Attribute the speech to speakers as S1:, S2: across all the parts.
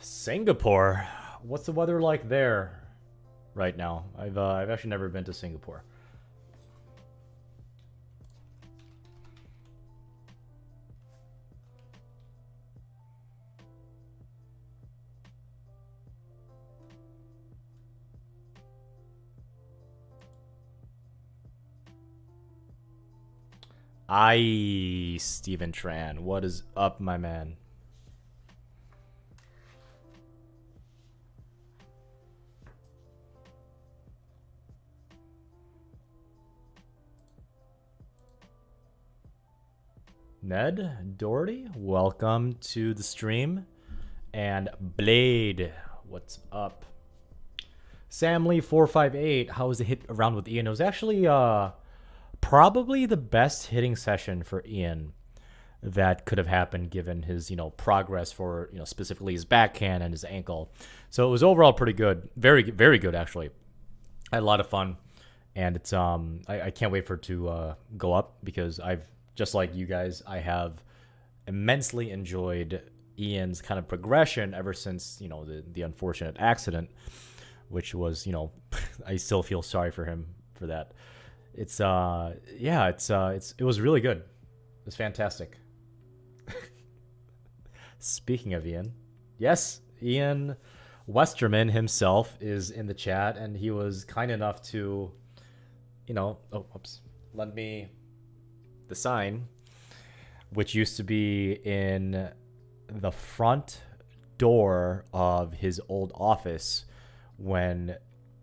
S1: Singapore. What's the weather like there right now? I've actually never been to Singapore. Steven Tran. What is up, my man? Ned Doherty, welcome to the stream. And Blade, what's up? Sam Lee 458, how was the hit around with Ian? It was actually probably the best hitting session for Ian that could have happened given his, progress for, specifically his backhand and his ankle. So it was overall pretty good. Very, very good, actually. I had a lot of fun. And it's, I can't wait for it to go up because just like you guys, I have immensely enjoyed Ian's kind of progression ever since, the unfortunate accident, which was, I still feel sorry for him for that. It was really good. It was fantastic. Speaking of Ian, yes, Ian Westerman himself is in the chat, and he was kind enough to, lend me the sign, which used to be in the front door of his old office when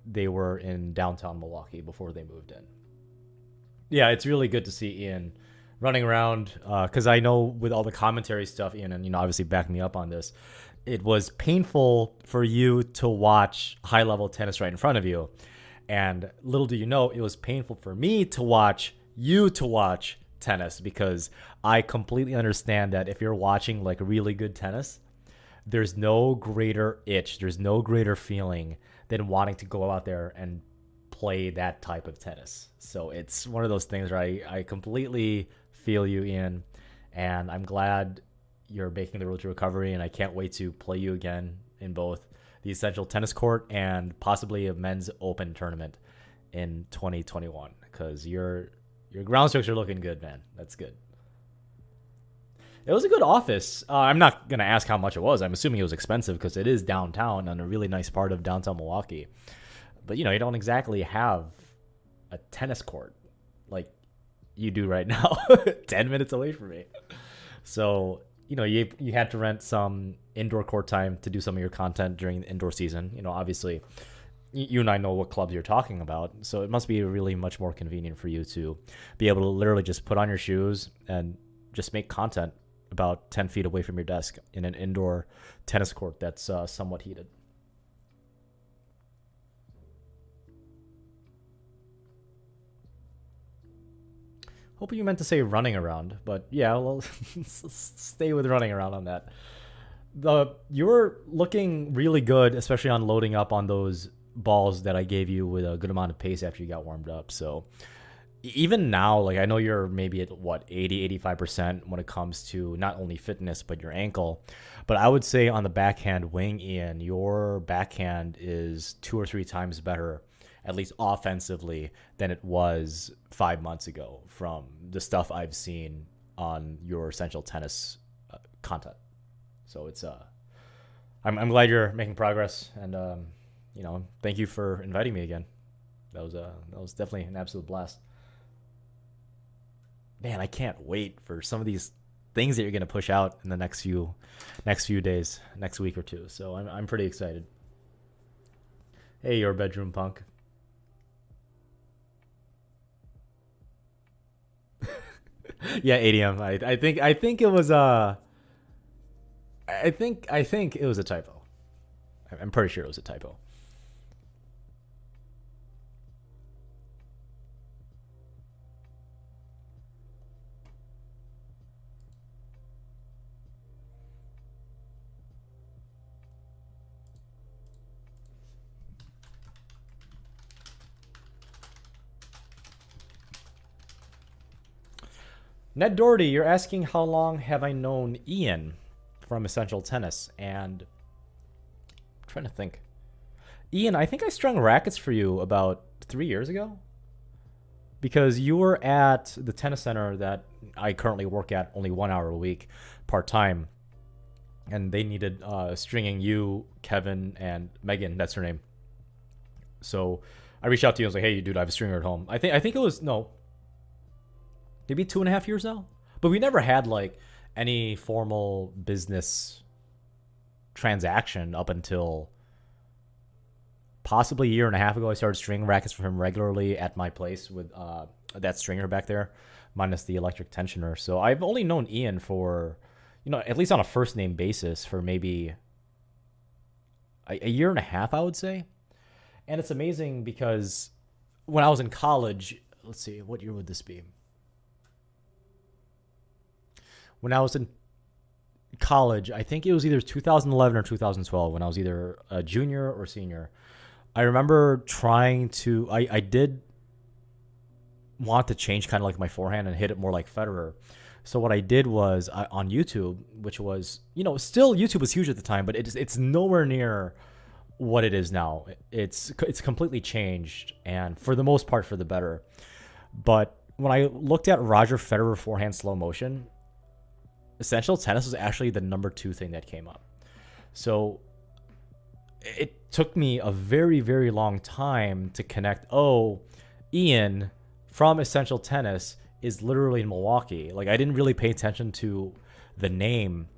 S1: they were in downtown Milwaukee before they moved in. Yeah, it's really good to see Ian running around because I know with all the commentary stuff, Ian, and obviously back me up on this, it was painful for you to watch high-level tennis right in front of you. And little do you know, it was painful for me to watch you to watch tennis because I completely understand that if you're watching like really good tennis, there's no greater itch, there's no greater feeling than wanting to go out there and play that type of tennis. So it's one of those things where I completely feel you, Ian, and I'm glad you're making the road to recovery, and I can't wait to play you again in both the Essential Tennis Court and possibly a men's open tournament in 2021 because your ground strokes are looking good, man. That's good. It was a good office. I'm not going to ask how much it was. I'm assuming it was expensive because it is downtown and a really nice part of downtown Milwaukee. But, you don't exactly have a tennis court like you do right now, 10 minutes away from me. So, you had to rent some indoor court time to do some of your content during the indoor season. Obviously, you and I know what clubs you're talking about. So it must be really much more convenient for you to be able to literally just put on your shoes and just make content about 10 feet away from your desk in an indoor tennis court that's somewhat heated. Hoping you meant to say running around, but yeah, well, stay with running around on that. You're looking really good, especially on loading up on those balls that I gave you with a good amount of pace after you got warmed up. So even now, like I know you're maybe at 80, 85% when it comes to not only fitness, but your ankle. But I would say on the backhand wing, Ian, your backhand is 2 or 3 times better, at least offensively, than it was 5 months ago from the stuff I've seen on your Essential Tennis content. So it's I'm glad you're making progress, and thank you for inviting me again. That was definitely an absolute blast. Man, I can't wait for some of these things that you're gonna push out in the next few days, next week or two. So I'm pretty excited. Hey, your bedroom punk. Yeah, ADM. I think it was I think it was a typo. I'm pretty sure it was a typo. Ned Doherty, you're asking how long have I known Ian from Essential Tennis, and trying to think. Ian, I think I strung rackets for you about 3 years ago. Because you were at the tennis center that I currently work at only 1 hour a week, part-time. And they needed stringing you, Kevin, and Megan. That's her name. So I reached out to you and was like, hey, dude, I have a stringer at home. I think it was, no, maybe 2.5 years now. But we never had like any formal business transaction up until possibly a year and a half ago. I started stringing rackets for him regularly at my place with that stringer back there, minus the electric tensioner. So I've only known Ian for, at least on a first name basis for maybe a year and a half, I would say. And it's amazing because when I was in college, let's see, what year would this be? When I was in college, I think it was either 2011 or 2012 when I was either a junior or senior. I remember trying to, I did want to change kind of like my forehand and hit it more like Federer. So what I did was on YouTube, which was, still YouTube was huge at the time, but it's nowhere near what it is now. It's completely changed, and for the most part for the better. But when I looked at Roger Federer forehand slow motion, Essential Tennis was actually the number 2 thing that came up. So it took me a very, very long time to connect. Oh, Ian from Essential Tennis is literally in Milwaukee. Like, I didn't really pay attention to the name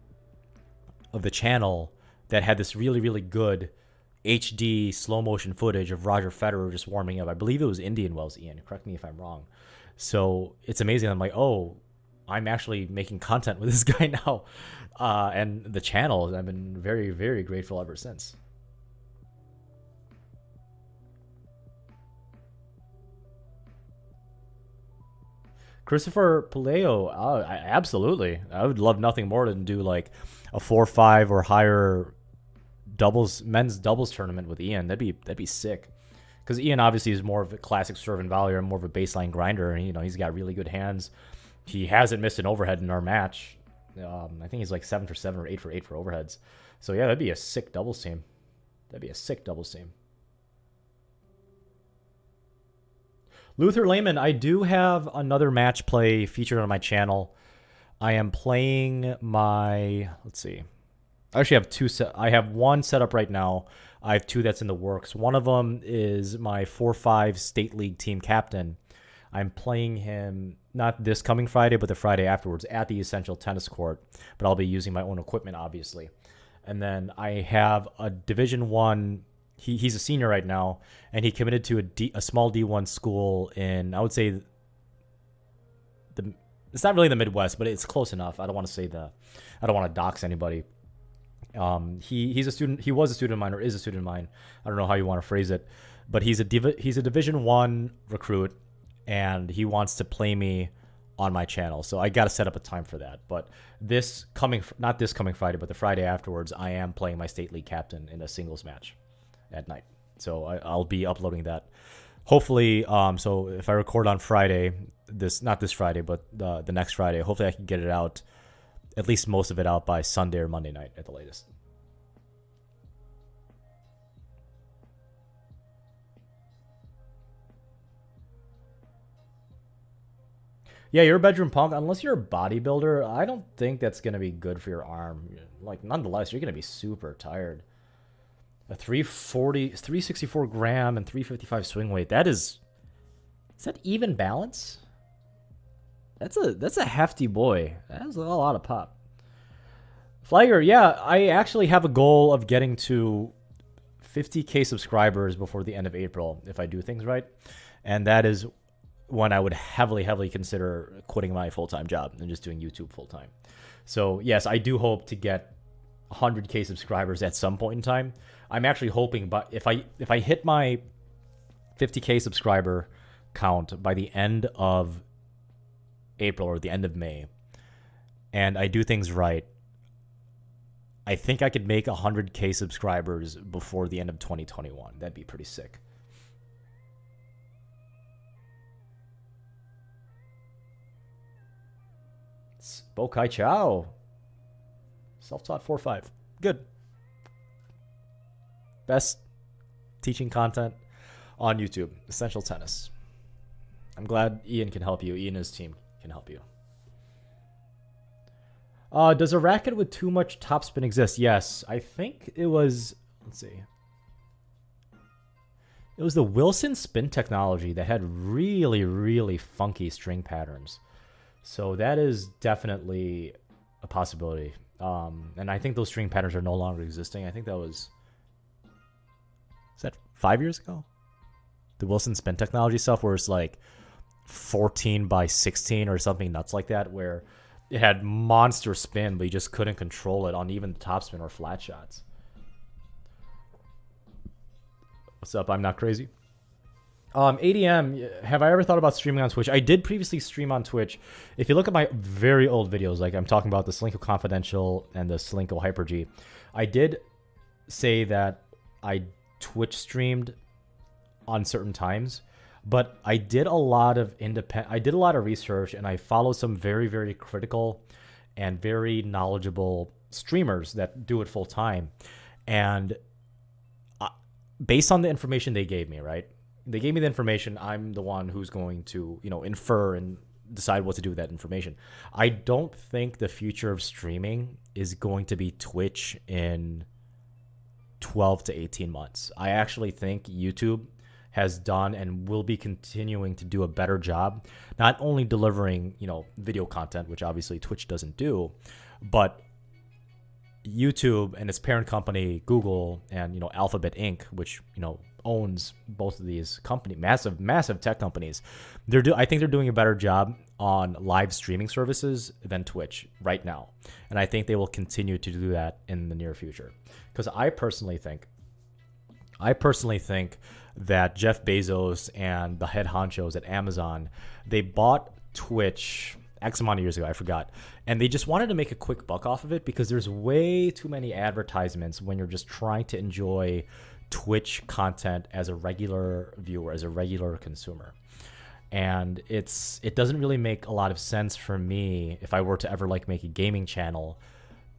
S1: of the channel that had this really, really good HD slow motion footage of Roger Federer just warming up. I believe it was Indian Wells, Ian. Correct me if I'm wrong. So it's amazing. I'm like, oh, I'm actually making content with this guy now. And the channel, I've been very, very grateful ever since. Christopher Paleo, absolutely. I would love nothing more than do like a 4-5 or higher men's doubles tournament with Ian. That'd be sick. Because Ian obviously is more of a classic serve and volley, or more of a baseline grinder, and he's got really good hands. He hasn't missed an overhead in our match. I think he's like 7 for 7 or 8 for 8 for overheads. So yeah, that'd be a sick doubles team. Luther Lehman, I do have another match play featured on my channel. I am playing my, let's see. I actually have I have one set up right now. I have 2 that's in the works. One of them is my 4-5 State League team captain. I'm playing him not this coming Friday, but the Friday afterwards at the Essential Tennis Court. But I'll be using my own equipment, obviously. And then I have a Division 1. He's a senior right now, and he committed to a small D1 school in, I would say, it's not really the Midwest, but it's close enough. I don't want to dox anybody. He's a student. He was a student of mine, or is a student of mine. I don't know how you want to phrase it, but he's a Division 1 recruit, and he wants to play me on my channel. So I got to set up a time for that. But not this coming Friday, but the Friday afterwards, I am playing my State League captain in a singles match at night. So I'll be uploading that. Hopefully, so if I record on Friday, not this Friday, but the next Friday, hopefully I can get it out, at least most of it out by Sunday or Monday night at the latest. Yeah, you're a bedroom punk. Unless you're a bodybuilder, I don't think that's going to be good for your arm. Like, nonetheless, you're going to be super tired. A 364 gram and 355 swing weight. Is that even balance? That's a hefty boy. That's a lot of pop. Flagger, yeah, I actually have a goal of getting to 50K subscribers before the end of April if I do things right. And that is when I would heavily, heavily consider quitting my full-time job and just doing YouTube full-time. So, yes, I do hope to get 100K subscribers at some point in time. I'm actually hoping, but if I hit my 50K subscriber count by the end of April or the end of May, and I do things right, I think I could make 100K subscribers before the end of 2021. That'd be pretty sick. Bokai Chow. Self-taught 4-5. Good. Best teaching content on YouTube. Essential Tennis. I'm glad Ian can help you. Ian and his team can help you. Does a racket with too much topspin exist? Yes. I think it was... Let's see. It was the Wilson spin technology that had really, really funky string patterns. So that is definitely a possibility. And I think those string patterns are no longer existing. I think that was... Is that 5 years ago? The Wilson spin technology stuff where it's like 14 by 16 or something nuts like that, where it had monster spin, but you just couldn't control it on even the topspin or flat shots. What's up? I'm not crazy. ADM, have I ever thought about streaming on Twitch? I did previously stream on Twitch. If you look at my very old videos, like I'm talking about the Selenko Confidential and the Selenko Hyper G, I did say that I Twitch streamed on certain times, but I did a lot of research, and I followed some very, very critical and very knowledgeable streamers that do it full time. And based on the information they gave me, right? They gave me the information. I'm the one who's going to, infer and decide what to do with that information. I don't think the future of streaming is going to be Twitch in 12 to 18 months. I actually think YouTube has done and will be continuing to do a better job, not only delivering, video content, which obviously Twitch doesn't do, but YouTube and its parent company, Google, and, Alphabet Inc., which, owns both of these massive tech companies. I think they're doing a better job on live streaming services than Twitch right now. And I think they will continue to do that in the near future. Because I personally think that Jeff Bezos and the head honchos at Amazon, they bought Twitch X amount of years ago, I forgot. And they just wanted to make a quick buck off of it because there's way too many advertisements when you're just trying to enjoy Twitch content as a regular viewer, as a regular consumer. And it doesn't really make a lot of sense for me if I were to ever make a gaming channel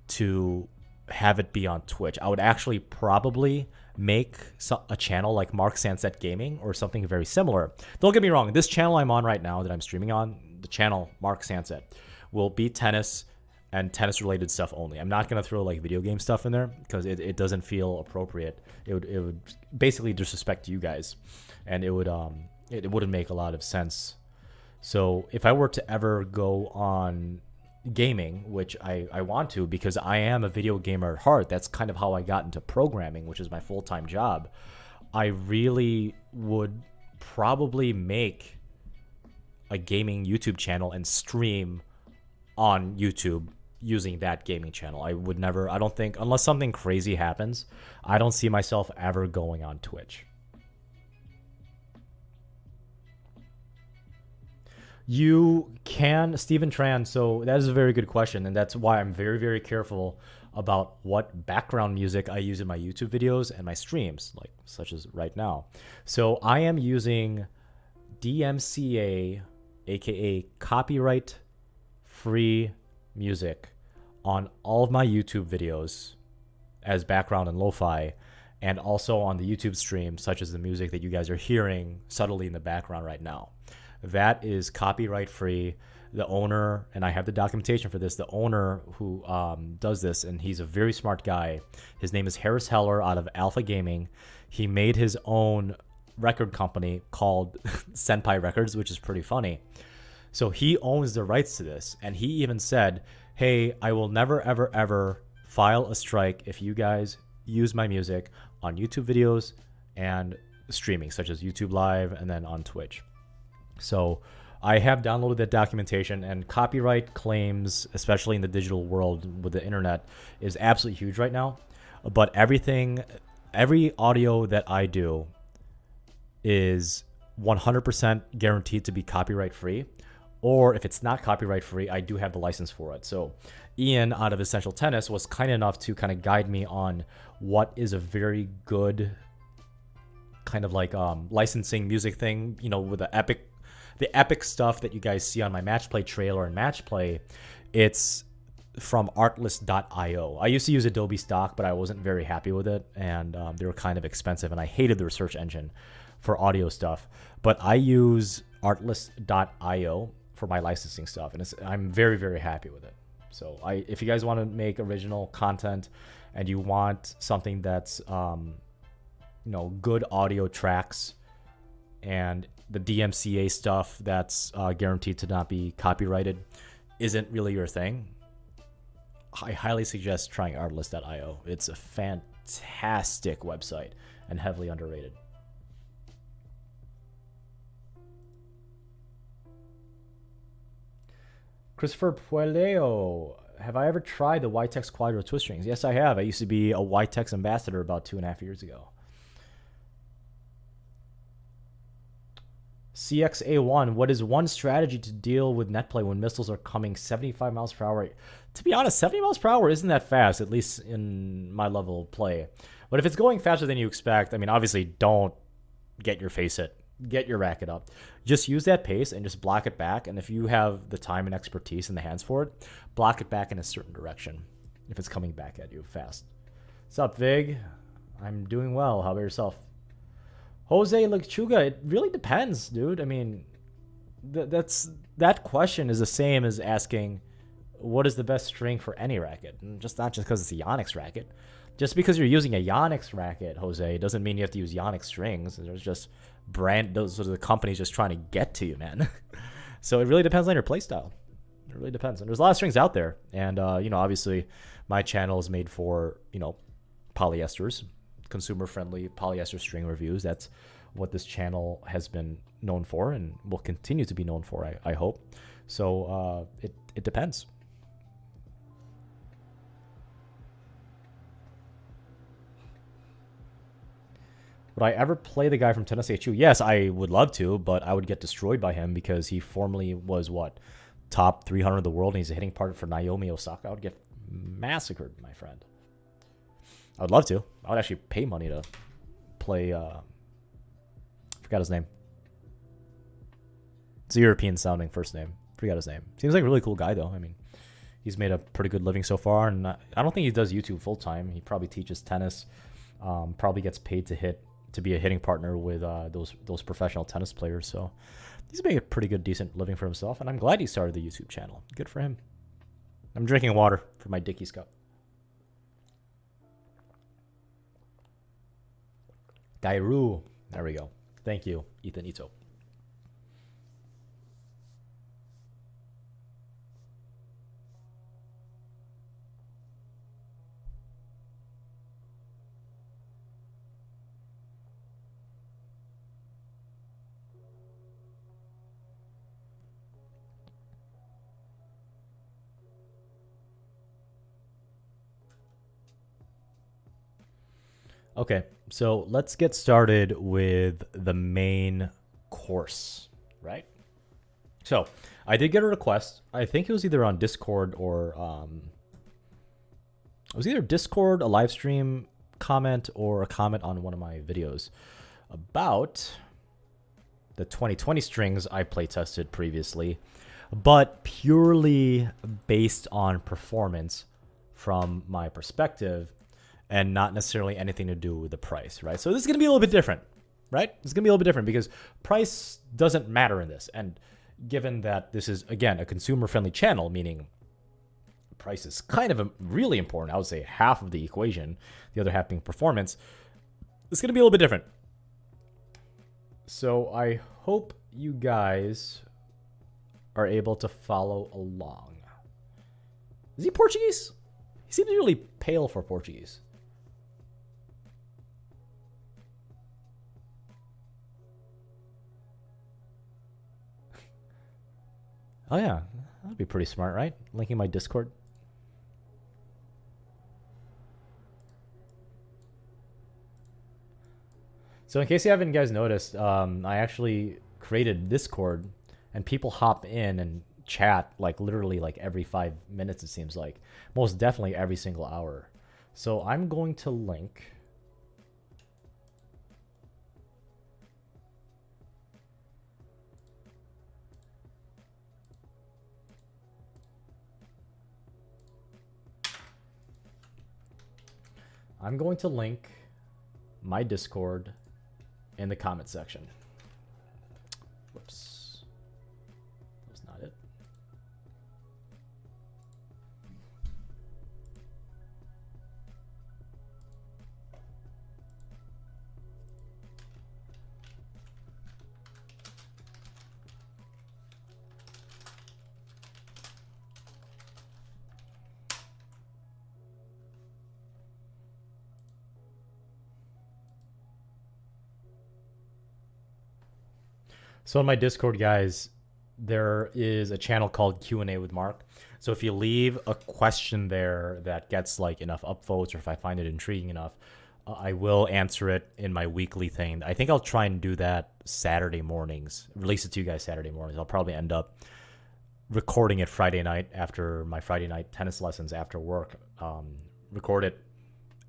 S1: to have it be on Twitch. I would actually probably make a channel like Mark Sanset Gaming or something very similar. Don't get me wrong, this channel I'm on right now that I'm streaming on, the channel Mark Sanset, will be tennis and tennis related stuff only. I'm not going to throw video game stuff in there because it doesn't feel appropriate. It would basically disrespect you guys, and it wouldn't make a lot of sense. So if I were to ever go on gaming, which I want to because I am a video gamer at heart, that's kind of how I got into programming, which is my full-time job, I really would probably make a gaming YouTube channel and stream on YouTube using that gaming channel. I don't think, unless something crazy happens, I don't see myself ever going on Twitch. You can, Stephen Tran, so that is a very good question, and that's why I'm very, very careful about what background music I use in my YouTube videos and my streams, such as right now. So I am using DMCA, aka copyright-free music, on all of my YouTube videos as background and lo-fi, and also on the YouTube stream, such as the music that you guys are hearing subtly in the background right now. That is copyright free. The owner, and I have the documentation for this, the owner who does this, and he's a very smart guy. His name is Harris Heller out of Alpha Gaming. He made his own record company called Senpai Records, which is pretty funny. So he owns the rights to this, and he even said, hey, I will never, ever, ever file a strike if you guys use my music on YouTube videos and streaming, such as YouTube Live and then on Twitch. So I have downloaded that documentation, and copyright claims, especially in the digital world with the internet, is absolutely huge right now. But every audio that I do is 100% guaranteed to be copyright free. Or if it's not copyright free, I do have the license for it. So Ian out of Essential Tennis was kind enough to kind of guide me on what is a very good kind of licensing music thing, with the epic stuff that you guys see on my match play trailer and match play. It's from artlist.io. I used to use Adobe stock, but I wasn't very happy with it, and they were kind of expensive, and I hated their search engine for audio stuff. But I use artlist.io for my licensing stuff, and I'm very, very happy with it. So if you guys want to make original content and you want something that's good audio tracks and the DMCA stuff that's guaranteed to not be copyrighted isn't really your thing, I highly suggest trying artlist.io. It's a fantastic website and heavily underrated. Christopher Pueleo, have I ever tried the Ytex Quadro twist strings? Yes, I have. I used to be a Ytex ambassador about 2.5 years ago. CXA1, what is one strategy to deal with net play when missiles are coming 75 miles per hour? To be honest, 70 miles per hour isn't that fast, at least in my level of play. But if it's going faster than you expect, I mean, obviously don't get your face hit. Get your racket up. Just use that pace and just block it back. And if you have the time and expertise in the hands for it, block it back in a certain direction if it's coming back at you fast. What's up, Vig? I'm doing well. How about yourself? Jose Lechuga, it really depends, dude. I mean, that question is the same as asking what is the best string for any racket. And not just because it's a Yonex racket. Just because you're using a Yonex racket, Jose, doesn't mean you have to use Yonex strings. There's just those are the companies just trying to get to you, man. So it really depends on your playstyle. It really depends. And there's a lot of strings out there. And, obviously my channel is made for, polyesters, consumer-friendly polyester string reviews. That's what this channel has been known for and will continue to be known for, I hope. So it depends. Would I ever play the guy from Tennessee HU? Yes, I would love to, but I would get destroyed by him because he formerly was, top 300 in the world, and he's a hitting partner for Naomi Osaka. I would get massacred, my friend. I would love to. I would actually pay money to play, forgot his name. It's a European-sounding first name. Forgot his name. Seems like a really cool guy, though. I mean, he's made a pretty good living so far, and I don't think he does YouTube full-time. He probably teaches tennis, probably gets paid to be a hitting partner with those professional tennis players. So he's making a pretty good, decent living for himself, and I'm glad he started the YouTube channel. Good for him. I'm drinking water from my Dickies cup. Dairu. There we go. Thank you, Ethan Ito. Okay, so let's get started with the main course, right? So I did get a request. I think it was either on Discord or it was either Discord, a live stream comment, or a comment on one of my videos about the 2020 strings I play tested previously, but purely based on performance from my perspective, and not necessarily anything to do with the price, right? So this is going to be a little bit different, right? It's going to be a little bit different because price doesn't matter in this. And given that this is, again, a consumer-friendly channel, meaning price is kind of really important, I would say half of the equation, the other half being performance, it's going to be a little bit different. So I hope you guys are able to follow along. Is he Portuguese? He seems really pale for Portuguese. Oh, yeah. That'd be pretty smart, right? Linking my Discord. So in case you haven't guys noticed, I actually created Discord, and people hop in and chat literally every 5 minutes, it seems like. Most definitely every single hour. So I'm going to link... I'm going to link my Discord in the comment section. Whoops. That's not it. So in my Discord, guys, there is a channel called Q&A with Mark. So if you leave a question there that gets like enough upvotes, or if I find it intriguing enough, I will answer it in my weekly thing. I think I'll try and do that Saturday mornings, release it to you guys Saturday mornings. I'll probably end up recording it Friday night after my Friday night tennis lessons after work. Record it,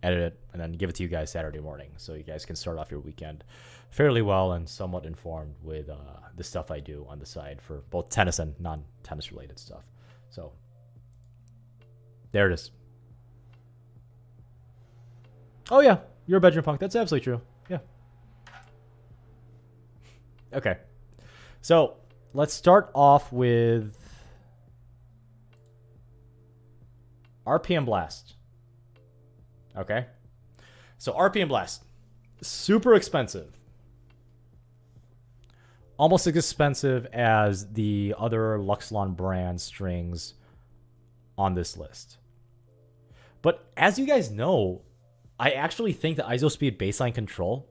S1: edit it, and then give it to you guys Saturday morning, so you guys can start off your weekend fairly well and somewhat informed with the stuff I do on the side for both tennis and non-tennis related stuff. So there it is. Oh yeah, you're a bedroom punk. That's absolutely true. Yeah. Okay. So let's start off with RPM Blast. Okay. So RPM Blast, super expensive. Almost as expensive as the other Luxlon brand strings on this list. But as you guys know, I actually think the ISOSpeed baseline control,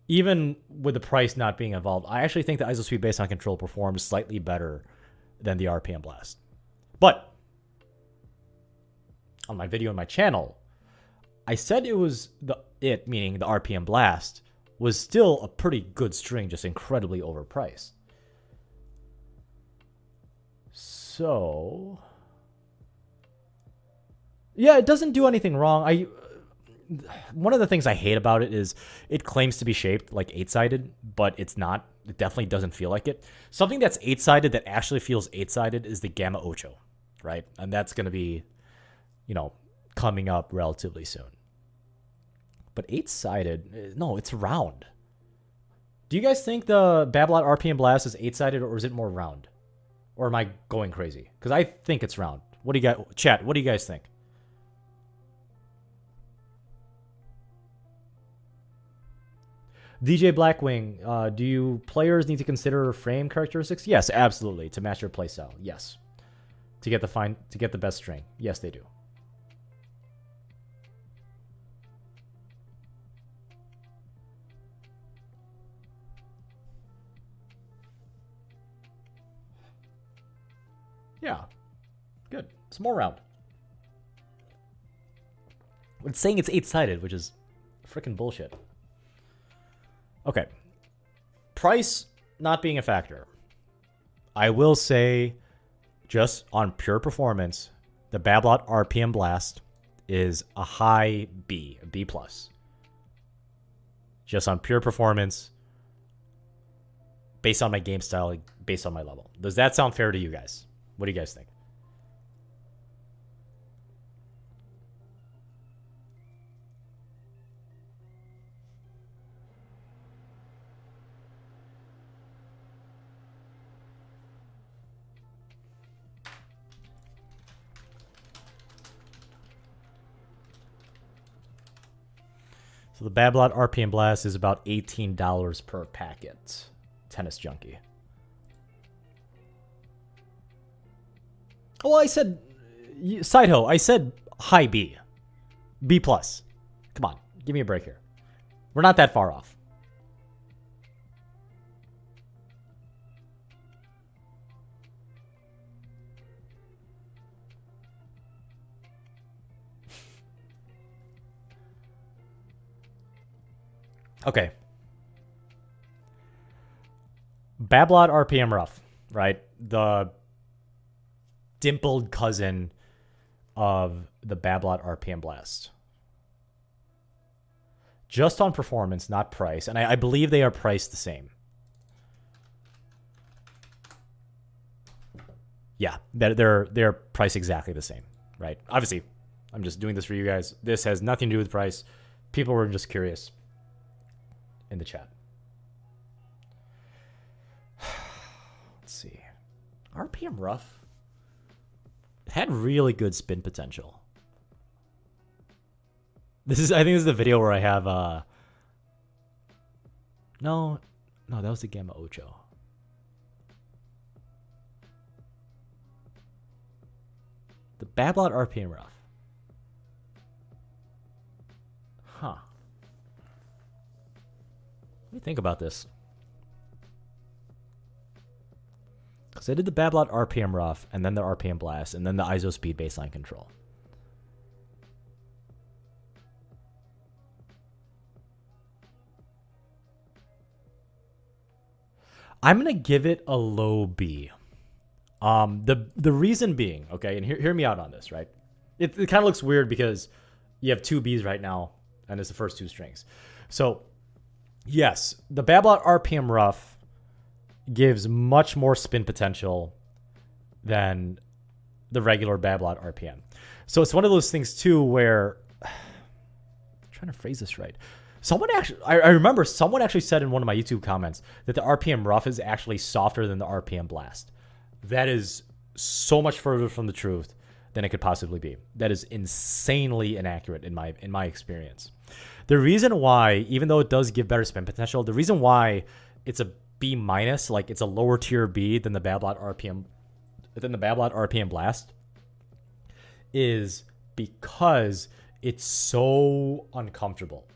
S1: even with the price not being involved, I actually think the ISOSpeed baseline control performs slightly better than the RPM Blast. But on my video on my channel, I said it was meaning the RPM Blast, was still a pretty good string, just incredibly overpriced. So, yeah, it doesn't do anything wrong. One of the things I hate about it is it claims to be shaped like 8-sided, but it's not. It definitely doesn't feel like it. Something that's 8-sided that actually feels 8-sided is the Gamma Ocho, right? And that's going to be, coming up relatively soon. But 8-sided, no, it's round. Do you guys think the Babolat RPM Blast is 8-sided, or is it more round? Or am I going crazy? Because I think it's round. What do you guys, chat, what do you guys think? DJ Blackwing, do you players need to consider frame characteristics? Yes, absolutely. To match your playstyle. Yes. To get the best string. Yes, they do. Yeah. Good. It's more round. It's saying it's 8-sided, which is freaking bullshit. Okay. Price not being a factor. I will say, just on pure performance, the Babolat RPM Blast is a high B, a B+. Just on pure performance, based on my game style, based on my level. Does that sound fair to you guys? What do you guys think? So the Babolat RPM Blast is about $18 per packet. Tennis Junkie. Oh, I said, Sideho, I said high B. B+. Come on, give me a break here. We're not that far off. Okay. Babolat RPM Rough, right? The dimpled cousin of the Babolat RPM Blast. Just on performance, not price. And I believe they are priced the same. Yeah, they're priced exactly the same, right? Obviously, I'm just doing this for you guys. This has nothing to do with price. People were just curious in the chat. Let's see. RPM Rough. It had really good spin potential. I think this is the video where I have no, that was the Gamma Ocho. The Babolat RPM Rough. Huh. Let me think about this. Because I did the Babolat RPM Rough, and then the RPM Blast, and then the ISO Speed baseline control. I'm going to give it a low B. The reason being, okay, and hear me out on this, right? It kind of looks weird because you have two Bs right now, and it's the first two strings. So, yes, the Babolat RPM Rough gives much more spin potential than the regular Babolat RPM. So it's one of those things too where I'm trying to phrase this right. Someone actually, I remember someone actually said in one of my YouTube comments that the RPM Rough is actually softer than the RPM Blast. That is so much further from the truth than it could possibly be. That is insanely inaccurate in my experience. The reason why, even though it does give better spin potential, the reason why it's a B minus, like it's a lower tier B than the Babolat RPM Blast, is because it's so uncomfortable.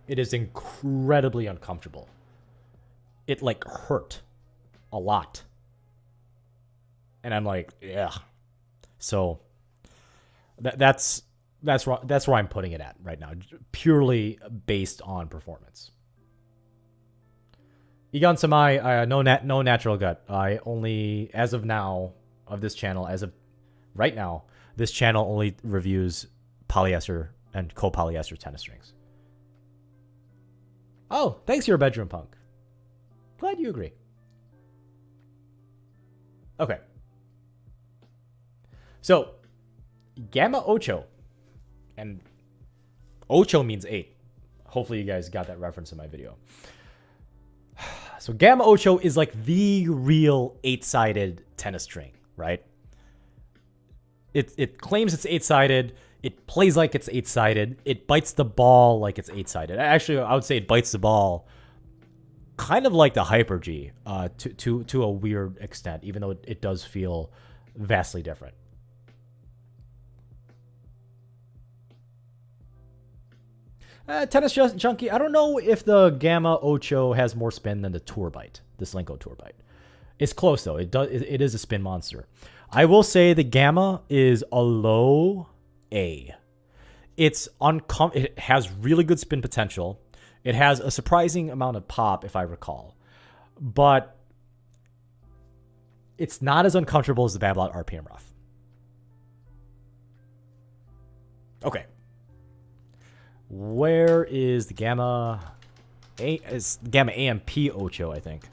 S1: It is incredibly uncomfortable. It like hurt a lot. And I'm like, yeah. So that's where I'm putting it at right now, purely based on performance. Egon Samai, no natural gut. I only, as of now, of this channel, as of right now, this channel only reviews polyester and copolyester tennis strings. Oh, thanks, you're a bedroom punk. Glad you agree. Okay. So, Gamma Ocho, and Ocho means 8. Hopefully you guys got that reference in my video. So Gamma Ocho is like the real 8-sided tennis string, right? It claims it's 8-sided. It plays like it's 8-sided. It bites the ball like it's 8-sided. Actually, I would say it bites the ball kind of like the Hyper G to a weird extent, even though it does feel vastly different. Tennis Junkie, I don't know if the Gamma Ocho has more spin than the Tour Bite, the Selenko Tour Bite. It's close though. It is a spin monster. I will say the Gamma is a low A. It has really good spin potential. It has a surprising amount of pop, if I recall, but it's not as uncomfortable as the Babolat RPM Rough. Okay. Where is the Gamma? Is Gamma AMP Ocho, I think.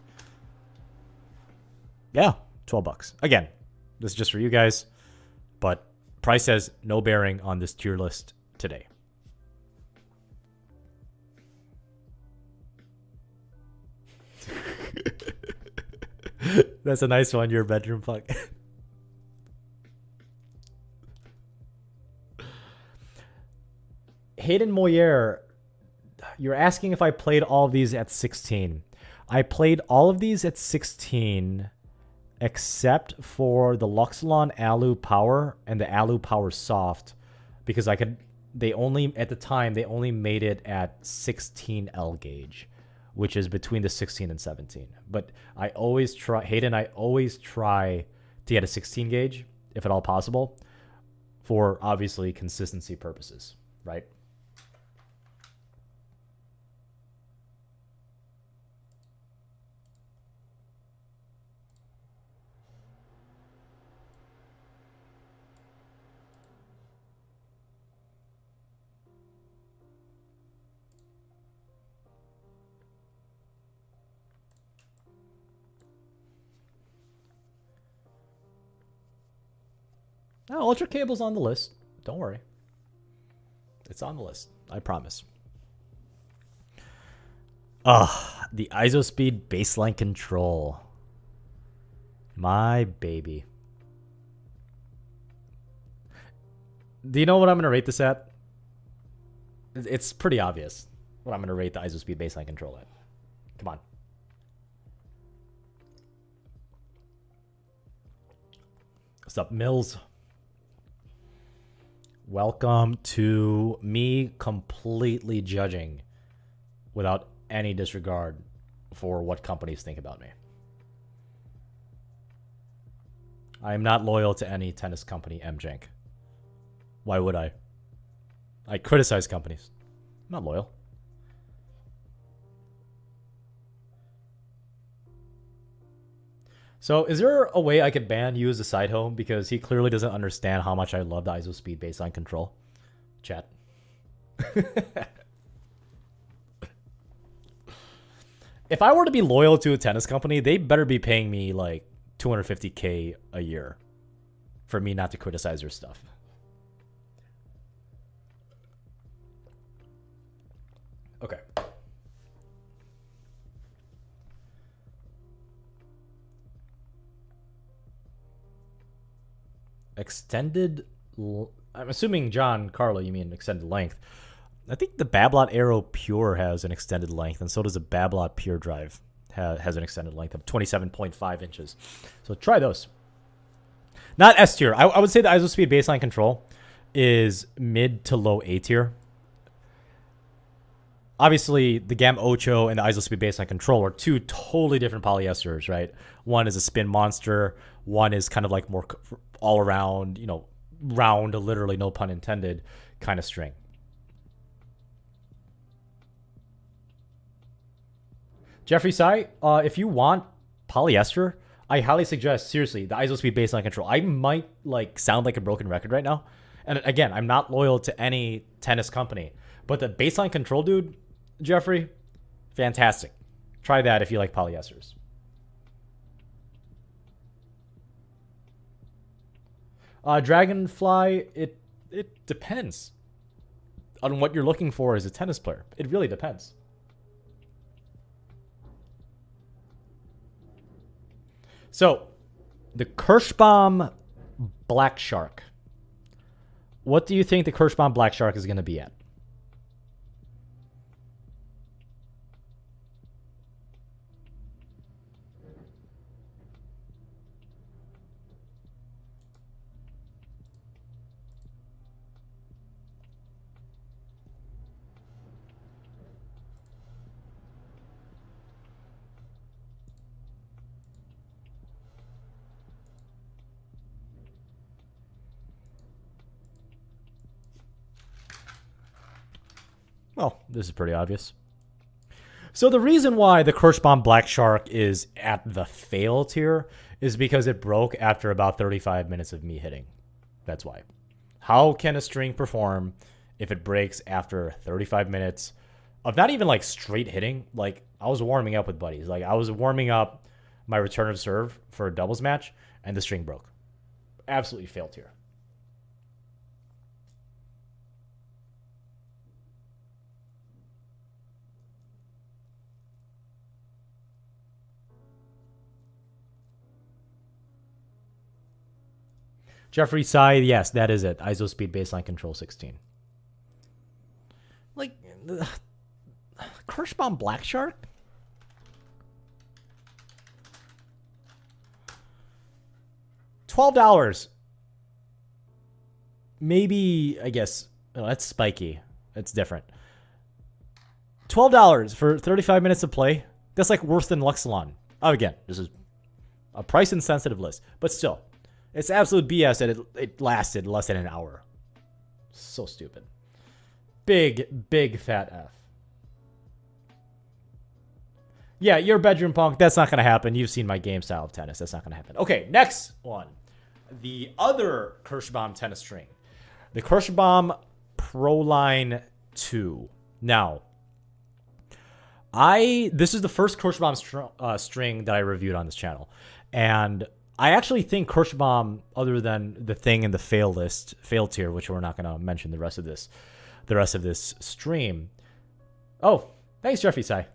S1: Yeah, $12. Again, this is just for you guys, but price has no bearing on this tier list today. That's a nice one, your bedroom plug. Hayden Moyer, you're asking if I played all of these at 16. I played all of these at 16 except for the Luxilon Alu Power and the Alu Power Soft, because at the time they only made it at 16 L gauge, which is between the 16 and 17. But I always try to get a 16 gauge if at all possible, for obviously consistency purposes, right? Oh, Ultra Cable's on the list. Don't worry. It's on the list. I promise. The ISOSpeed baseline control. My baby. Do you know what I'm going to rate this at? It's pretty obvious what I'm going to rate the ISOSpeed baseline control at. Come on. What's up, Mills? Welcome to me completely judging without any disregard for what companies think about me. I am not loyal to any tennis company, MJank. Why would I? I criticize companies. I'm not loyal. So is there a way I could ban you as a side home? Because he clearly doesn't understand how much I love the ISOSpeed baseline control. Chat. If I were to be loyal to a tennis company, they better be paying me like $250K a year for me not to criticize their stuff. Okay. Extended... I'm assuming, John Carlo, you mean extended length. I think the Babolat Aero Pure has an extended length, and so does the Babolat Pure Drive. Has an extended length of 27.5 inches. So try those. Not S tier. I would say the ISOSpeed baseline control is mid to low A tier. Obviously, the Gam Ocho and the ISOSpeed baseline control are two totally different polyesters, right? One is a spin monster. One is kind of like more all around, round, literally, no pun intended, kind of string. Jeffrey Sai, if you want polyester, I highly suggest, seriously, the ISOSpeed baseline control. I might sound like a broken record right now. And again, I'm not loyal to any tennis company. But the baseline control, dude, Jeffrey, fantastic. Try that if you like polyesters. Dragonfly, it depends on what you're looking for as a tennis player. It really depends. So, the Kirschbaum Black Shark. What do you think the Kirschbaum Black Shark is going to be at? Well, this is pretty obvious. So the reason why the Kirschbaum Black Shark is at the fail tier is because it broke after about 35 minutes of me hitting. That's why. How can a string perform if it breaks after 35 minutes of not even straight hitting? I was warming up with buddies. I was warming up my return of serve for a doubles match and the string broke. Absolutely fail tier. Jeffrey Sai, yes, that is it. ISOSpeed baseline control 16. Kirschbaum Black Shark? $12. Maybe, I guess. Oh, that's spiky. That's different. $12 for 35 minutes of play? That's worse than Luxilon. Oh, again, this is a price insensitive list. But still. It's absolute BS that it lasted less than an hour. So stupid. Big fat F. Yeah, you're a bedroom punk. That's not going to happen. You've seen my game style of tennis. That's not going to happen. Okay, next one. The other Kirschbaum tennis string. The Coachman Proline 2. Now, this is the first Coachman string that I reviewed on this channel. And I actually think Kirschbaum, other than the thing in the fail tier, which we're not going to mention the rest of this stream. Oh, thanks, Jeffrey Sai.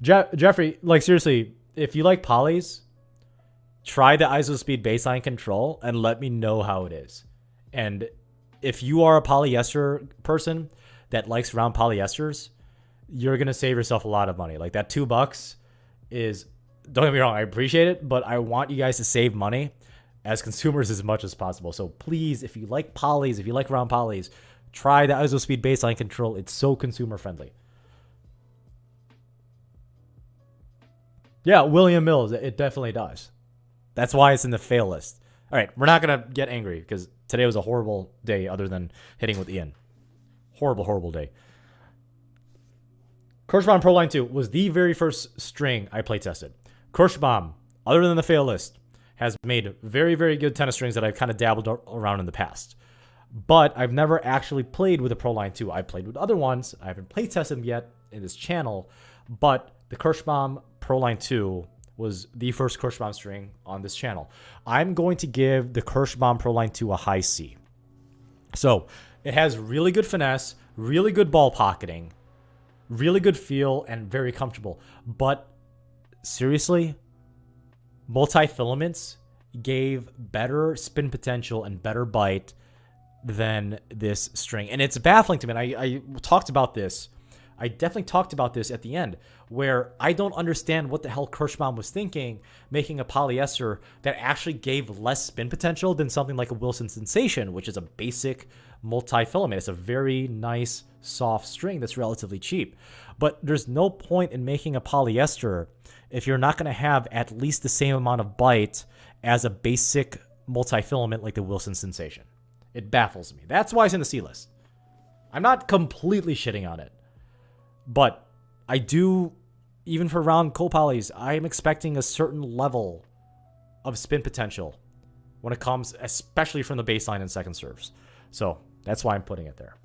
S1: Jeffrey, like seriously, if you like polys, try the ISOSpeed baseline control and let me know how it is. And if you are a polyester person that likes round polyesters, you're going to save yourself a lot of money. Like that $2 is, don't get me wrong, I appreciate it, but I want you guys to save money as consumers as much as possible. So please, if you like polys, if you like round polys, try the ISOSpeed baseline control. It's so consumer friendly. Yeah, William Mills, it definitely does. That's why it's in the fail list. All right, we're not going to get angry because today was a horrible day other than hitting with Ian. Horrible, horrible day. Coachman Proline 2 was the very first string I play tested. Kirschbaum, other than the fail list, has made very, very good tennis strings that I've kind of dabbled around in the past. But I've never actually played with a Proline 2. I played with other ones. I haven't play tested them yet in this channel. But the Coachman Proline 2 was the first Kirschbaum string on this channel. I'm going to give the Coachman Proline 2 a high C. So it has really good finesse, really good ball pocketing, really good feel, and very comfortable. But seriously, multi-filaments gave better spin potential and better bite than this string. And it's baffling to me. And I talked about this. I definitely talked about this at the end, where I don't understand what the hell Kirschbaum was thinking, making a polyester that actually gave less spin potential than something like a Wilson Sensation, which is a basic multi-filament. It's a very nice, soft string that's relatively cheap. But there's no point in making a polyester if you're not going to have at least the same amount of bite as a basic multi-filament like the Wilson Sensation. It baffles me. That's why it's in the C list. I'm not completely shitting on it. But I do, even for round copolys, I am expecting a certain level of spin potential when it comes, especially from the baseline and second serves. So that's why I'm putting it there.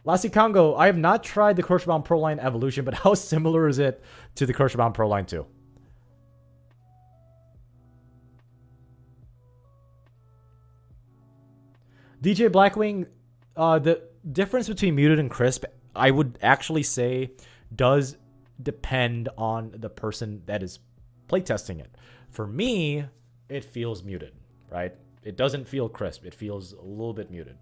S1: Lassie Congo, I have not tried the Coachman Proline Evolution, but how similar is it to the Coachman Proline 2? DJ Blackwing, the difference between muted and crisp, I would actually say, does depend on the person that is playtesting it. For me, it feels muted, right? It doesn't feel crisp. It feels a little bit muted.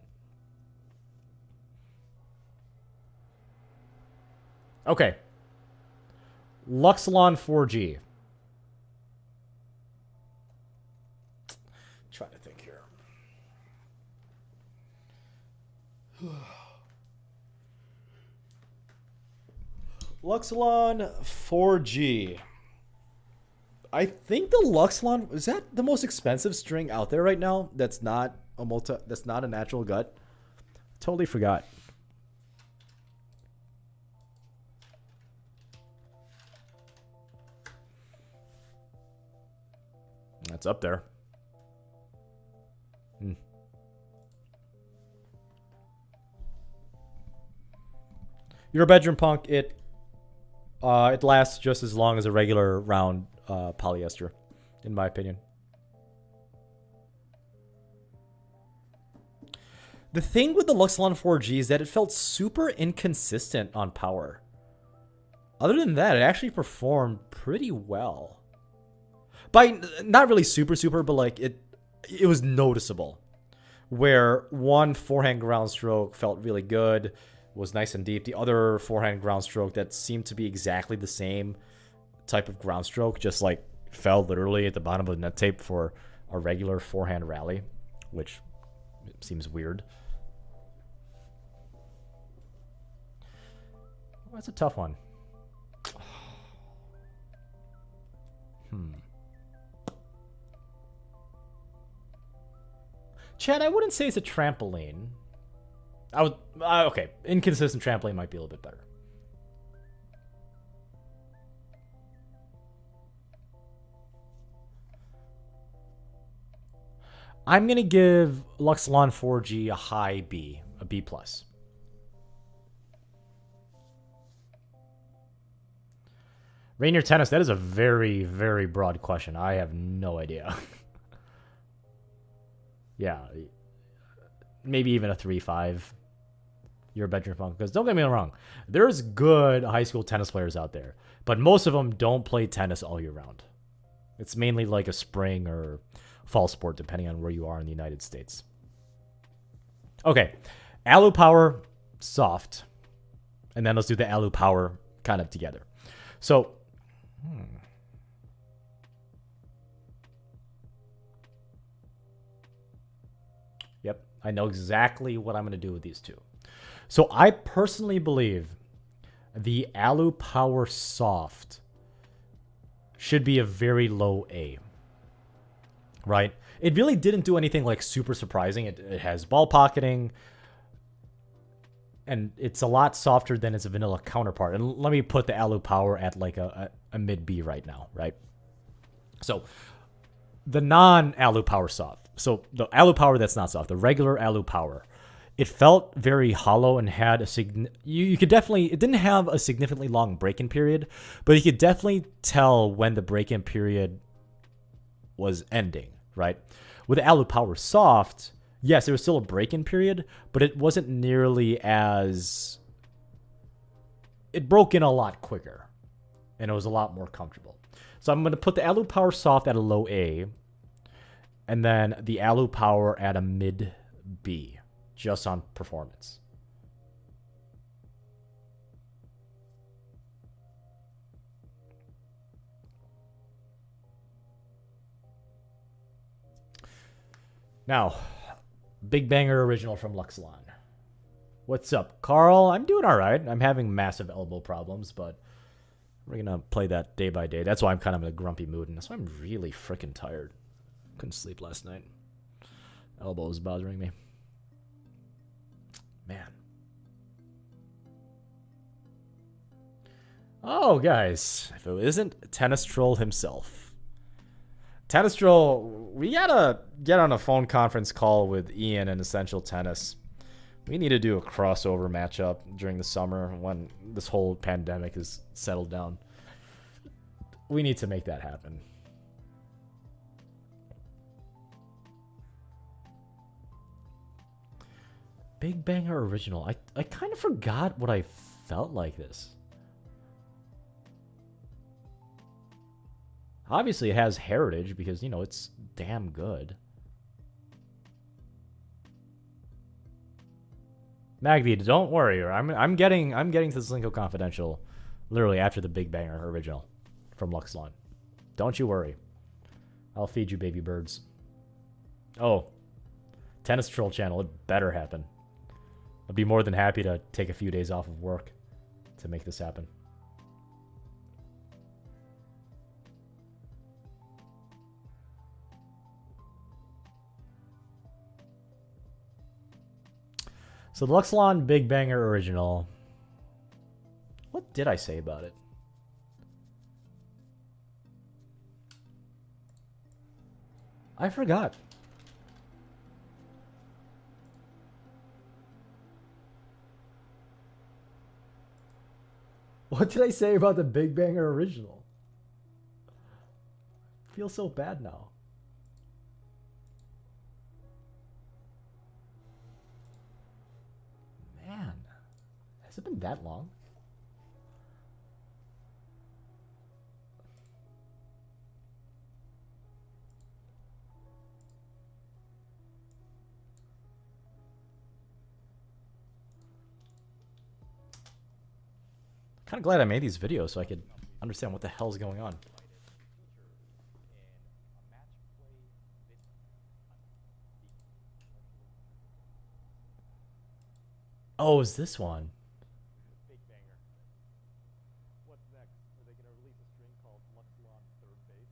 S1: Okay. Luxilon 4G. Trying to think here. Luxilon 4G. I think the Luxilon, is that the most expensive string out there right now? That's not a natural gut. Totally forgot. That's up there. You're a bedroom punk. It lasts just as long as a regular round polyester, in my opinion. The thing with the Luxilon 4G is that it felt super inconsistent on power. Other than that, it actually performed pretty well. By not really super, but like it was noticeable. Where one forehand ground stroke felt really good, was nice and deep. The other forehand ground stroke that seemed to be exactly the same type of ground stroke, just like fell literally at the bottom of the net tape for a regular forehand rally, which seems weird. Well, that's a tough one. Chad, I wouldn't say it's a trampoline. Okay, inconsistent trampoline might be a little bit better. I'm going to give Luxilon 4G a high B, a B+. Rainier tennis, that is a very, very broad question. I have no idea. Yeah. Maybe even a 3-5. You're a bedroom punk. Because don't get me wrong, there's good high school tennis players out there. But most of them don't play tennis all year round. It's mainly like a spring or fall sport, depending on where you are in the United States. Okay. Alu Power, soft. And then let's do the Alu Power kind of together. So, Yep, I know exactly what I'm going to do with these two. So I personally believe the Alu Power Soft should be a very low A. Right? It really didn't do anything like super surprising. It has ball pocketing, and it's a lot softer than its vanilla counterpart. And let me put the Alu Power at like a mid B right now, right? So the non-Alu Power Soft. So the Alu Power that's not soft, the regular Alu Power, it felt very hollow and had a you could definitely, it didn't have a significantly long break-in period, but you could definitely tell when the break-in period was ending, right? With the Alu Power Soft, yes, there was still a break-in period, but it wasn't nearly as... It broke in a lot quicker, and it was a lot more comfortable. So I'm going to put the Alu Power Soft at a low A, and then the Alu Power at a mid B, just on performance. Now, Big Banger Original from Luxilon. What's up, Carl? I'm doing all right. I'm having massive elbow problems, but we're going to play that day by day. That's why I'm kind of in a grumpy mood, and that's why I'm really freaking tired. Couldn't sleep last night. Elbow was bothering me. Man. Oh, guys. If it isn't Tennis Troll himself. Tennis Troll, we gotta get on a phone conference call with Ian and Essential Tennis. We need to do a crossover matchup during the summer when this whole pandemic is settled down. We need to make that happen. Big Banger Original. I kind of forgot what I felt like this. Obviously, it has heritage because, you know, it's damn good. Magvi, don't worry. I'm getting to the Selenko Confidential literally after the Big Banger Original from Luxilon. Don't you worry. I'll feed you baby birds. Oh, Tennis Troll channel. It better happen. I'd be more than happy to take a few days off of work to make this happen. So the Luxilon Big Banger Original. What did I say about it? I forgot. What did I say about the Big Banger Original? I feel so bad now. Man, has it been that long? Kind of glad I made these videos so I could understand what the hell's going on. Oh, is this one?
S2: Big Banger. What's next? Are they going to release a string called Luxilon Third Base?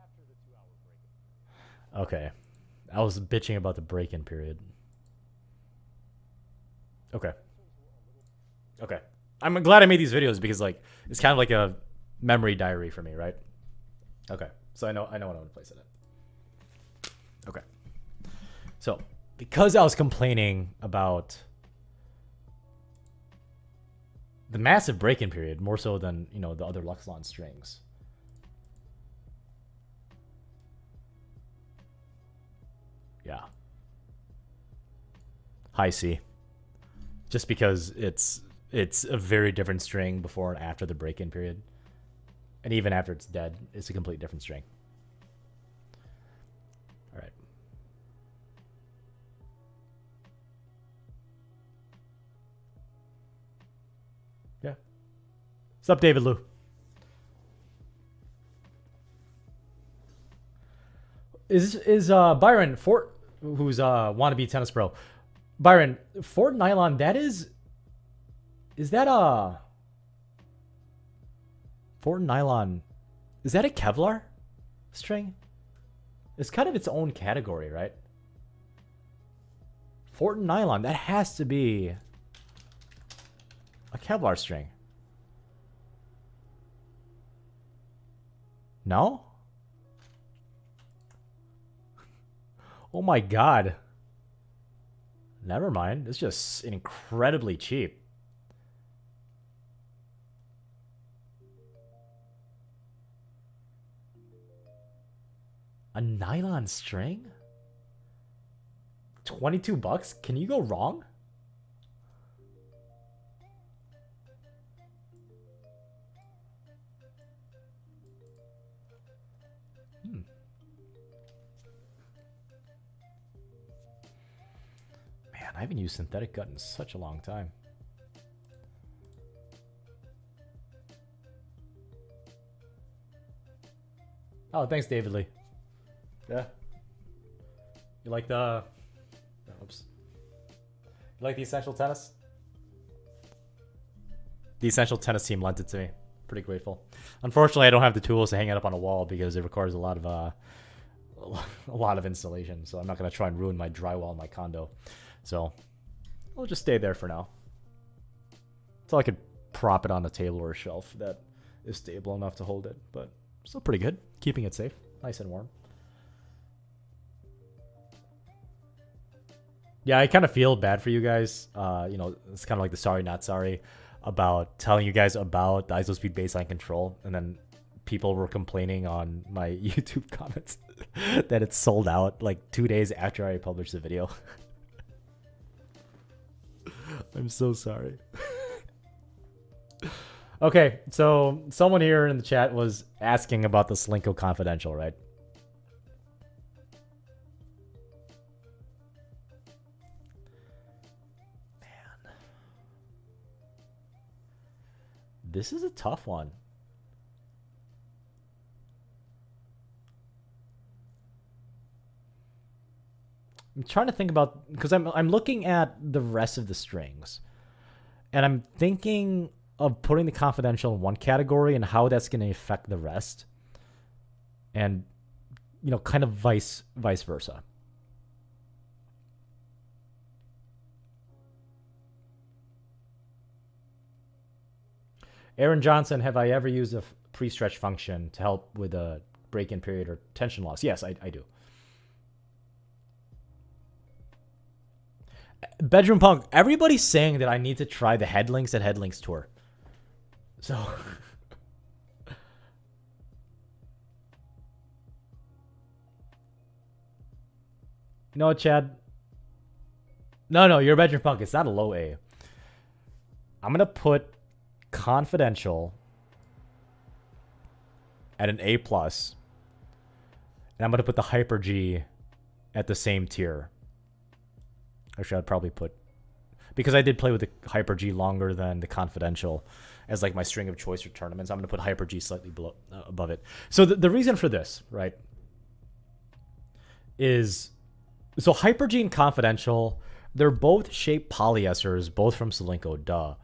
S2: After the 2-hour break.
S1: Okay. I was bitching about the break-in period. Okay. Okay. I'm glad I made these videos because, like, it's kind of like a memory diary for me, right? Okay. So I know what I'm going to place it in. Okay. So, because I was complaining about the massive break-in period, more so than, you know, the other Luxlon strings. Yeah. High C. Just because it's a very different string before and after the break-in period. And even after it's dead, it's a complete different string. All right. Yeah. What's up, David Lou? Is Byron Fort, who's wannabe tennis pro? Byron, Fort Nylon, is that a Fort Nylon? Is that a Kevlar string? It's kind of its own category, right? Fort Nylon, that has to be a Kevlar string. No? Oh my god. Never mind. It's just incredibly cheap. A nylon string? 22 bucks? Can you go wrong? Man, I haven't used synthetic gut in such a long time. Oh, thanks, David Lee. Yeah. You like the... Oops. You like the Essential Tennis? The Essential Tennis team lent it to me. Pretty grateful. Unfortunately, I don't have the tools to hang it up on a wall because it requires a lot of installation. So I'm not going to try and ruin my drywall in my condo. So I'll just stay there for now. So I could prop it on a table or a shelf that is stable enough to hold it. But still pretty good. Keeping it safe. Nice and warm. Yeah, I kind of feel bad for you guys. You know, it's kind of like the sorry, not sorry about telling you guys about the ISOSpeed baseline control. And then people were complaining on my YouTube comments that it's sold out like 2 days after I published the video. I'm so sorry. Okay, so someone here in the chat was asking about the Selenko Confidential, right? Man. This is a tough one. I'm trying to think about, because I'm looking at the rest of the strings, and I'm thinking of putting the confidential in one category and how that's going to affect the rest, and you know, kind of vice versa. Aaron Johnson, have I ever used a pre-stretch function to help with a break-in period or tension loss? Yes, I do. Bedroom Punk, everybody's saying that I need to try the Headlinks at Headlinks tour. So you know what, Chad? No, you're a Bedroom Punk. It's not a low A. I'm going to put Confidential at an A+, and I'm going to put the Hyper G at the same tier. Actually, I'd probably put, because I did play with the Hyper G longer than the Confidential as like my string of choice for tournaments, I'm going to put Hyper G slightly below, above it. So the reason for this, right, is, so Hyper G and Confidential, they're both shaped polyesters, both from Selenko, duh.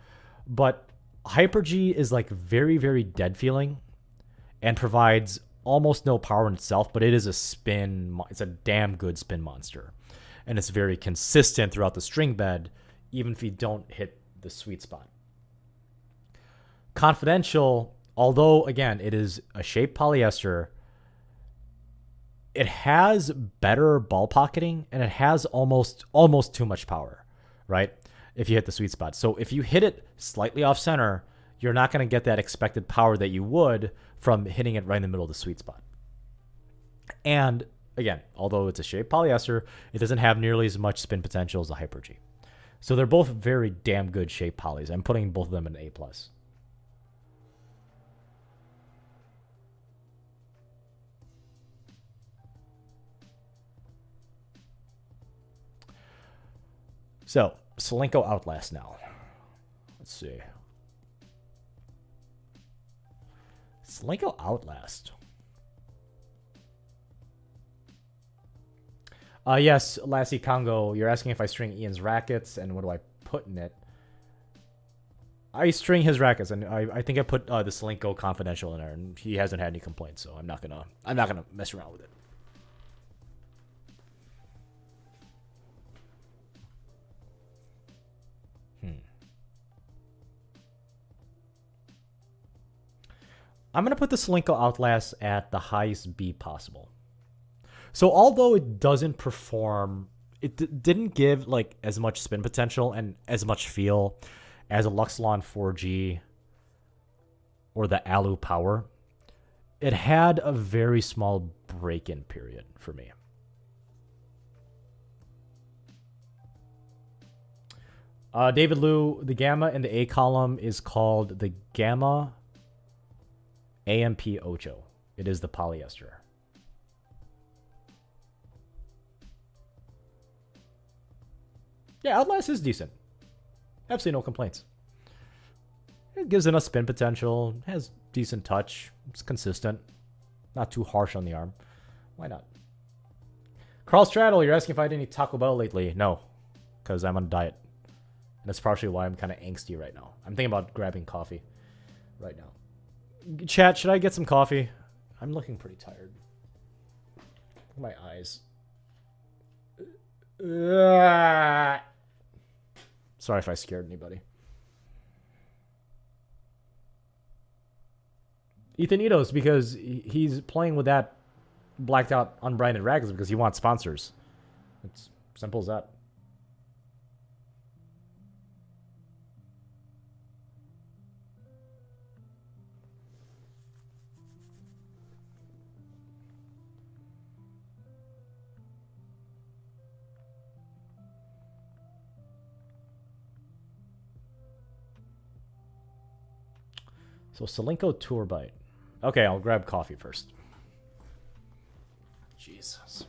S1: But Hyper G is like very, very dead feeling and provides almost no power in itself, but it is a spin, it's a damn good spin monster. And it's very consistent throughout the string bed, even if you don't hit the sweet spot. Confidential, although, again, it is a shaped polyester, it has better ball pocketing, and it has almost too much power, right? If you hit the sweet spot. So if you hit it slightly off center, you're not going to get that expected power that you would from hitting it right in the middle of the sweet spot. And again, although it's a shaped polyester, it doesn't have nearly as much spin potential as the Hyper G. So they're both very damn good shaped polys. I'm putting both of them in A+. So, Selenko Outlast now. Let's see. Selenko Outlast. Yes, Lassie Congo, you're asking if I string Ian's rackets and what do I put in it. I string his rackets, and I think I put the Selenko Confidential in there, and he hasn't had any complaints, so I'm not gonna mess around with it. I'm gonna put the Selenko Outlast at the highest B possible. So although it doesn't perform, it didn't give like as much spin potential and as much feel as a Luxlon 4G or the Alu Power, it had a very small break-in period for me. David Liu, the gamma in the A column is called the Gamma AMP Ocho. It is the polyester. Yeah, Outlast is decent. Absolutely no complaints. It gives enough spin potential, has decent touch, it's consistent, not too harsh on the arm. Why not? Carl Straddle, you're asking if I had any Taco Bell lately. No, because I'm on a diet. And that's partially why I'm kind of angsty right now. I'm thinking about grabbing coffee right now. Chat, should I get some coffee? I'm looking pretty tired. Look at my eyes. Sorry if I scared anybody. Ethan Edos, because he's playing with that blacked out unbranded rags because he wants sponsors. It's simple as that. So Selenko Tour Bite. Okay, I'll grab coffee first. Jesus.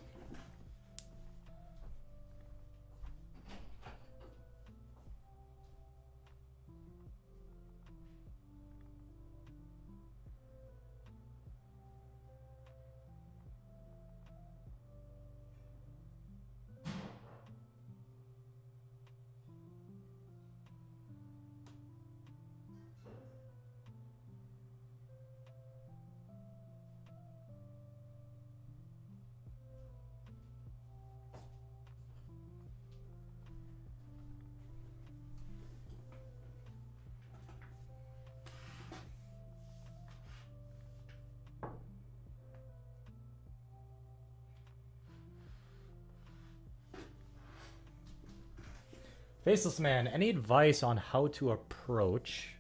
S1: Faceless Man, any advice on how to approach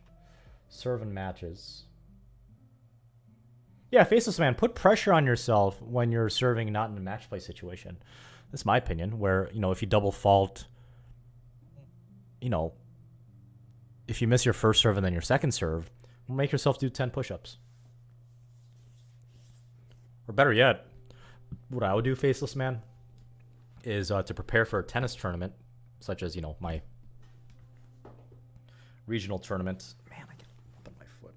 S1: serve and matches? Yeah, Faceless Man, put pressure on yourself when you're serving not in a match play situation. That's my opinion, where, you know, if you double fault, you know, if you miss your first serve and then your second serve, make yourself do 10 push-ups. Or better yet, what I would do, Faceless Man, is to prepare for a tennis tournament, such as, you know, my regional tournament. Man, I get up on my foot.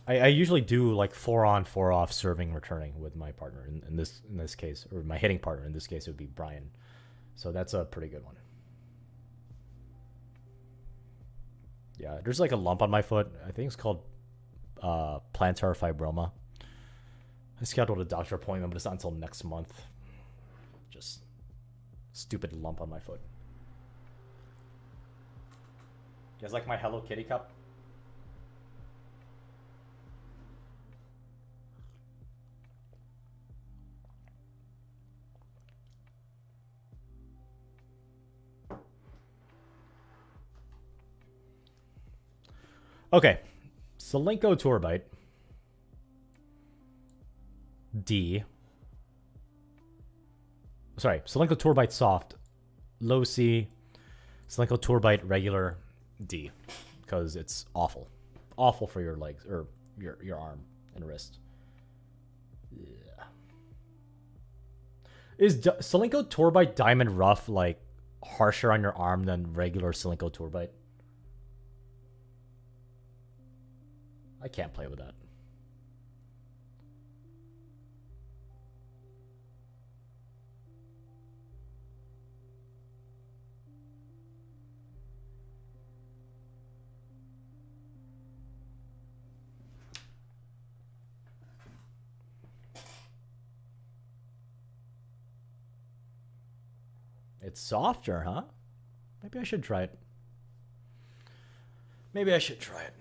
S1: I usually do like 4-on, 4-off serving, returning with my partner in this case, or my hitting partner. In this case, it would be Brian. So that's a pretty good one. Yeah, there's like a lump on my foot. I think it's called plantar fibroma. I scheduled a doctor appointment, but it's not until next month. Just stupid lump on my foot. You guys like my Hello Kitty cup? Okay. Selenko Turbite. D. Sorry, Selenko Turbite soft. Low C. Selenko Turbite regular D. Because it's awful. Awful for your legs, or your arm and wrist. Yeah. Is Selenko Turbite Diamond Rough, like, harsher on your arm than regular Selenko Turbite? I can't play with that. It's softer, huh? Maybe I should try it. Maybe I should try it.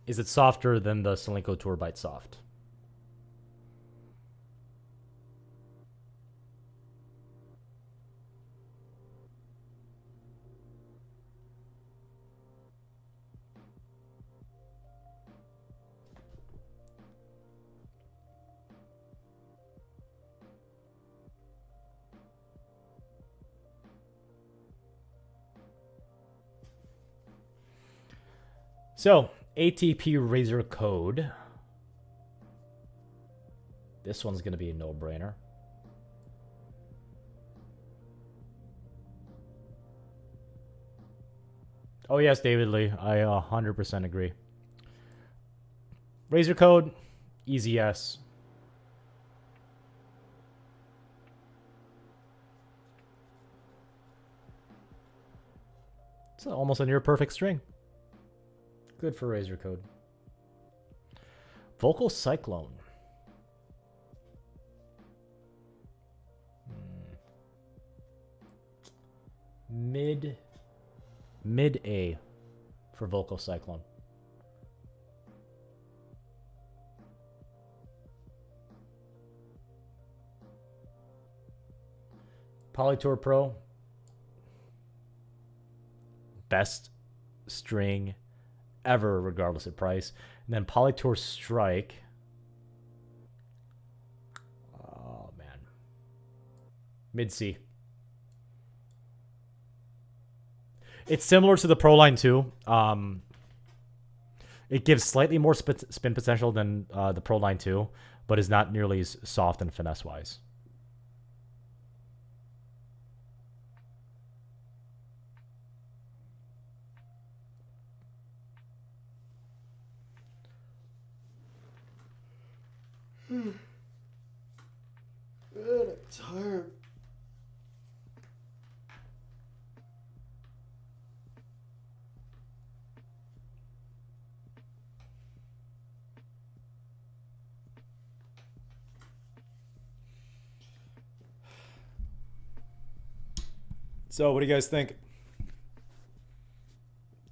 S1: Is it softer than the Selenko Turbite Soft? So, ATP Razor Code. This one's going to be a no-brainer. Oh, yes, David Lee. I 100% agree. Razor Code, easy yes. It's almost a near perfect string. Good for Razor Code. Vocal Cyclone. Mid A for Vocal Cyclone. Polytour Pro. Best string ever, regardless of price. And then Polytour Strike. Oh, man. Mid C. It's similar to the Proline 2. It gives slightly more spin potential than the Proline 2, but is not nearly as soft and finesse-wise.
S3: God, I'm tired. So, what do you guys think?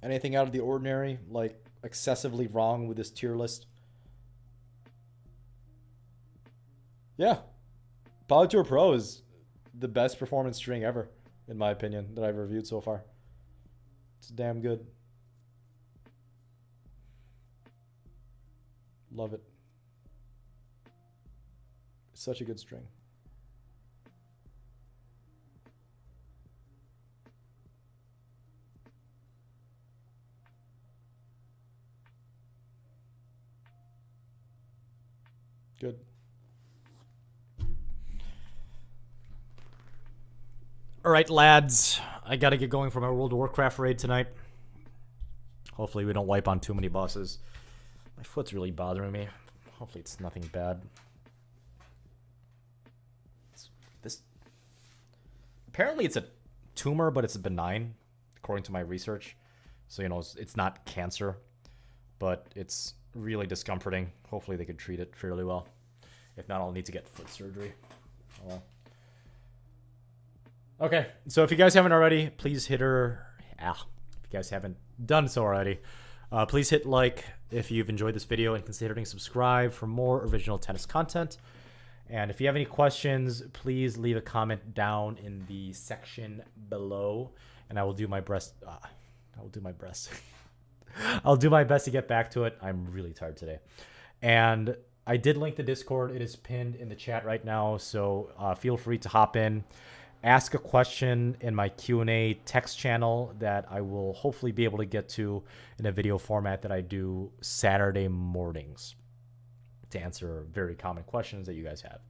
S3: Anything out of the ordinary, like excessively wrong with this tier list? Yeah. Polytour Pro is the best performance string ever, in my opinion, that I've reviewed so far. It's damn good. Love it. It's such a good string. Good.
S1: All right, lads. I got to get going for my World of Warcraft raid tonight. Hopefully we don't wipe on too many bosses. My foot's really bothering me. Hopefully it's nothing bad. Apparently it's a tumor, but it's benign, according to my research. So, you know, it's not cancer, but it's really discomforting. Hopefully they could treat it fairly well. If not, I'll need to get foot surgery. Oh well. Okay, so if you guys haven't already, please hit her. If you guys haven't done so already, please hit like if you've enjoyed this video and considering subscribe for more original tennis content. And if you have any questions, please leave a comment down in the section below, and I will do my best. I will do my best. I'll do my best to get back to it. I'm really tired today. And I did link the Discord. It is pinned in the chat right now, so feel free to hop in, ask a question in my Q&A text channel that I will hopefully be able to get to in a video format that I do Saturday mornings to answer very common questions that you guys have.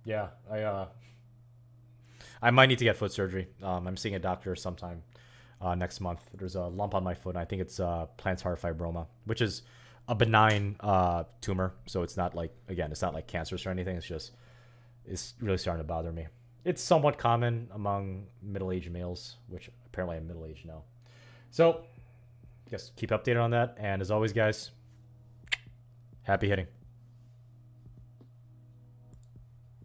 S1: Yeah, I might need to get foot surgery. I'm seeing a doctor sometime next month. There's a lump on my foot, and I think it's plantar fibroma, which is a benign tumor. So it's not like, again, it's not like cancerous or anything. It's really starting to bother me. It's somewhat common among middle-aged males, which apparently I'm middle-aged now. So, I guess keep updated on that. And as always, guys, happy hitting.